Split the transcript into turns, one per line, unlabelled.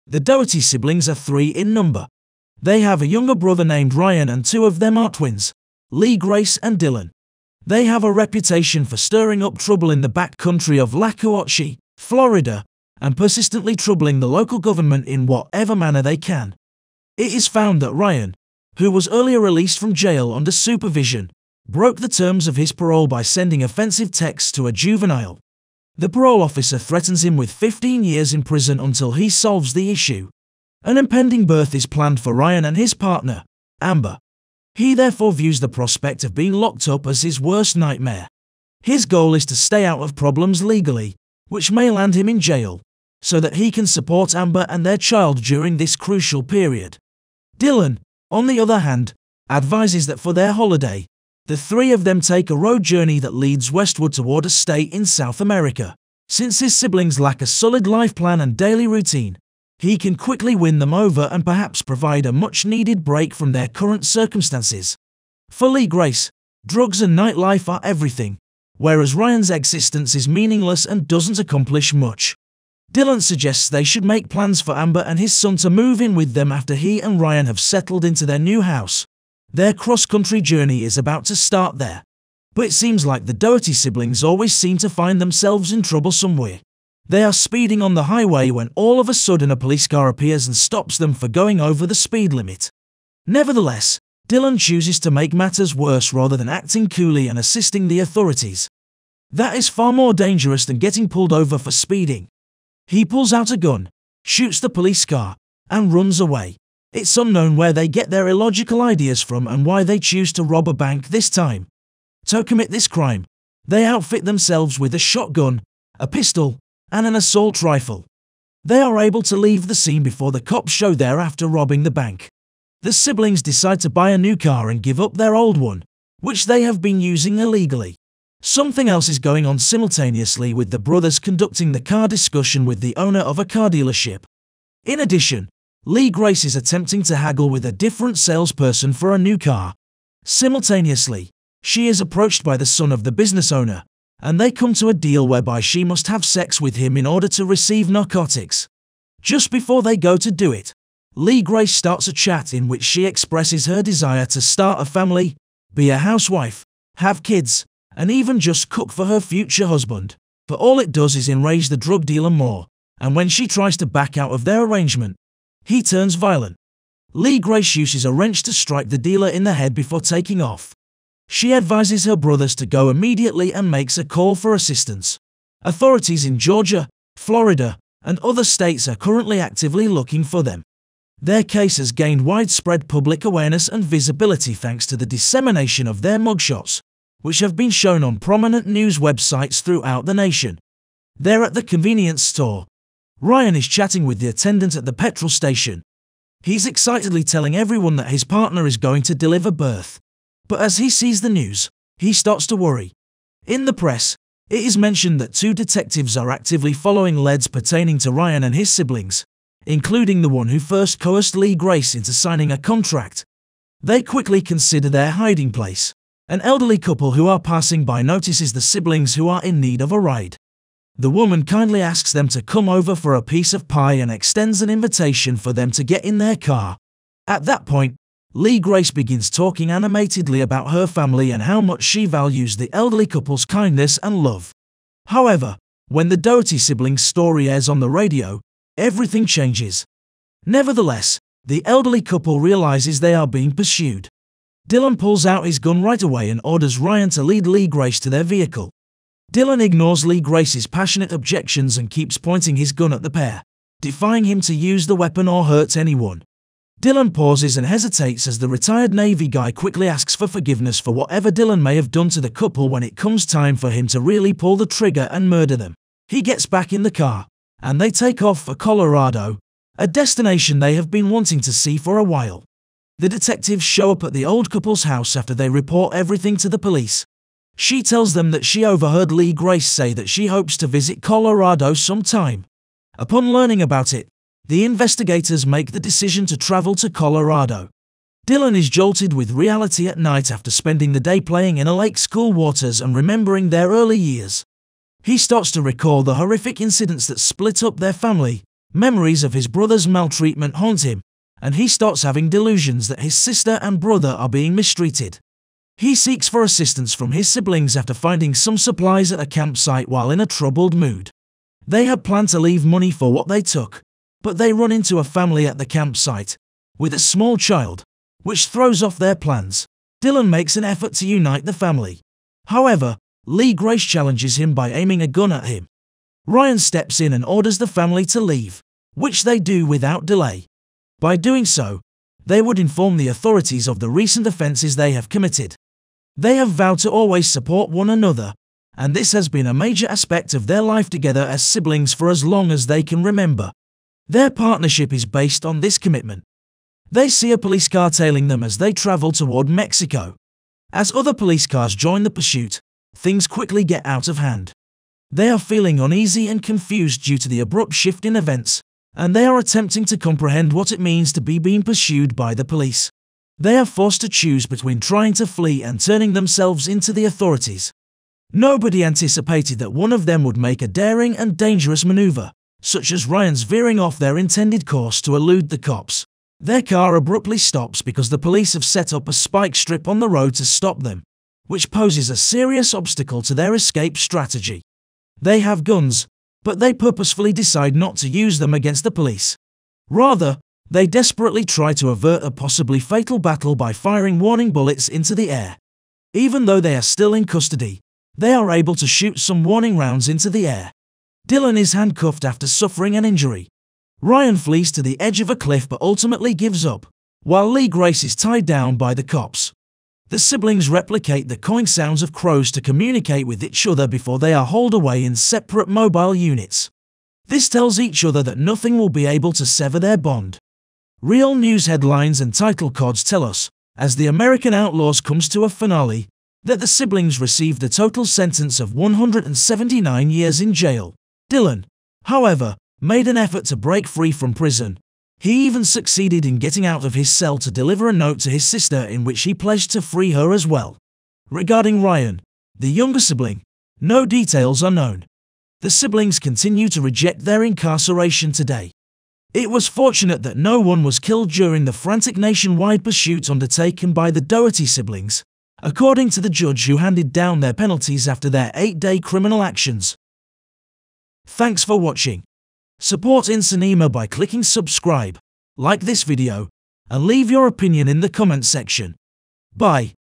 The Dougherty siblings are 3 in number. They have a younger brother named Ryan and 2 of them are twins, Lee Grace and Dylan. They have a reputation for stirring up trouble in the back country of 𝐷𝐷𝐷𝐷𝐷𝐷, Florida, and persistently troubling the local government in whatever manner they can. It is found that Ryan, who was earlier released from jail under supervision, broke the terms of his parole by sending offensive texts to a juvenile. The parole officer threatens him with 15 years in prison until he solves the issue. An impending birth is planned for Ryan and his partner, Amber. He therefore views the prospect of being locked up as his worst nightmare. His goal is to stay out of problems legally, which may land him in jail, so that he can support Amber and their child during this crucial period. Dylan, on the other hand, advises that for their holiday, the 3 of them take a road journey that leads westward toward a state in South America. Since his siblings lack a solid life plan and daily routine, he can quickly win them over and perhaps provide a much-needed break from their current circumstances. For Lee Grace, drugs and nightlife are everything, whereas Ryan's existence is meaningless and doesn't accomplish much. Dylan suggests they should make plans for Amber and his son to move in with them after he and Ryan have settled into their new house. Their cross-country journey is about to start there. But it seems like the Dougherty siblings always seem to find themselves in trouble somewhere. They are speeding on the highway when all of a sudden a police car appears and stops them for going over the speed limit. Nevertheless, Dylan chooses to make matters worse rather than acting coolly and assisting the authorities. That is far more dangerous than getting pulled over for speeding. He pulls out a gun, shoots the police car, and runs away. It's unknown where they get their illogical ideas from and why they choose to rob a bank this time. To commit this crime, they outfit themselves with a shotgun, a pistol, and an assault rifle. They are able to leave the scene before the cops show there after robbing the bank. The siblings decide to buy a new car and give up their old one, which they have been using illegally. Something else is going on simultaneously with the brothers conducting the car discussion with the owner of a car dealership. In addition, Lee Grace is attempting to haggle with a different salesperson for a new car. Simultaneously, she is approached by the son of the business owner, and they come to a deal whereby she must have sex with him in order to receive narcotics. Just before they go to do it, Lee Grace starts a chat in which she expresses her desire to start a family, be a housewife, have kids, and even just cook for her future husband. But all it does is enrage the drug dealer more, and when she tries to back out of their arrangement, he turns violent. Lee Grace uses a wrench to strike the dealer in the head before taking off. She advises her brothers to go immediately and makes a call for assistance. Authorities in Georgia, Florida, and other states are currently actively looking for them. Their case has gained widespread public awareness and visibility thanks to the dissemination of their mugshots, which have been shown on prominent news websites throughout the nation. They're at the convenience store. Ryan is chatting with the attendant at the petrol station. He's excitedly telling everyone that his partner is going to deliver birth. But as he sees the news, he starts to worry. In the press, it is mentioned that 2 detectives are actively following leads pertaining to Ryan and his siblings, including the one who first coerced Lee Grace into signing a contract. They quickly consider their hiding place. An elderly couple who are passing by notices the siblings who are in need of a ride. The woman kindly asks them to come over for a piece of pie and extends an invitation for them to get in their car. At that point, Lee Grace begins talking animatedly about her family and how much she values the elderly couple's kindness and love. However, when the Dougherty siblings' story airs on the radio, everything changes. Nevertheless, the elderly couple realizes they are being pursued. Dylan pulls out his gun right away and orders Ryan to lead Lee Grace to their vehicle. Dylan ignores Lee Grace's passionate objections and keeps pointing his gun at the pair, defying him to use the weapon or hurt anyone. Dylan pauses and hesitates as the retired Navy guy quickly asks for forgiveness for whatever Dylan may have done to the couple when it comes time for him to really pull the trigger and murder them. He gets back in the car, and they take off for Colorado, a destination they have been wanting to see for a while. The detectives show up at the old couple's house after they report everything to the police. She tells them that she overheard Lee Grace say that she hopes to visit Colorado sometime. Upon learning about it, the investigators make the decision to travel to Colorado. Dylan is jolted with reality at night after spending the day playing in a lake's cool waters and remembering their early years. He starts to recall the horrific incidents that split up their family. Memories of his brother's maltreatment haunt him, and he starts having delusions that his sister and brother are being mistreated. He seeks for assistance from his siblings after finding some supplies at a campsite while in a troubled mood. They had planned to leave money for what they took, but they run into a family at the campsite with a small child, which throws off their plans. Dylan makes an effort to unite the family. However, 𝐒𝐵𝐲𝐬 challenges him by aiming a gun at him. Ryan steps in and orders the family to leave, which they do without delay. By doing so, they would inform the authorities of the recent offences they have committed. They have vowed to always support one another, and this has been a major aspect of their life together as siblings for as long as they can remember. Their partnership is based on this commitment. They see a police car tailing them as they travel toward Mexico. As other police cars join the pursuit, things quickly get out of hand. They are feeling uneasy and confused due to the abrupt shift in events, and they are attempting to comprehend what it means to be being pursued by the police. They are forced to choose between trying to flee and turning themselves into the authorities. Nobody anticipated that one of them would make a daring and dangerous maneuver, such as Ryan's veering off their intended course to elude the cops. Their car abruptly stops because the police have set up a spike strip on the road to stop them, which poses a serious obstacle to their escape strategy. They have guns, but they purposefully decide not to use them against the police. Rather, they desperately try to avert a possibly fatal battle by firing warning bullets into the air. Even though they are still in custody, they are able to shoot some warning rounds into the air. Dylan is handcuffed after suffering an injury. Ryan flees to the edge of a cliff but ultimately gives up, while 𝐒𝐵𝐲𝐬 is tied down by the cops. The siblings replicate the cawing sounds of crows to communicate with each other before they are hauled away in separate mobile units. This tells each other that nothing will be able to sever their bond. Real news headlines and title cards tell us, as the American Outlaws comes to a finale, that the siblings received a total sentence of 179 years in jail. Dylan, however, made an effort to break free from prison. He even succeeded in getting out of his cell to deliver a note to his sister in which he pledged to free her as well. Regarding Ryan, the younger sibling, no details are known. The siblings continue to reject their incarceration today. It was fortunate that no one was killed during the frantic nationwide pursuit undertaken by the Dougherty siblings, according to the judge who handed down their penalties after their 8-day criminal actions. Thanks for watching. Support incynema by clicking subscribe, like this video, and leave your opinion in the comment section. Bye.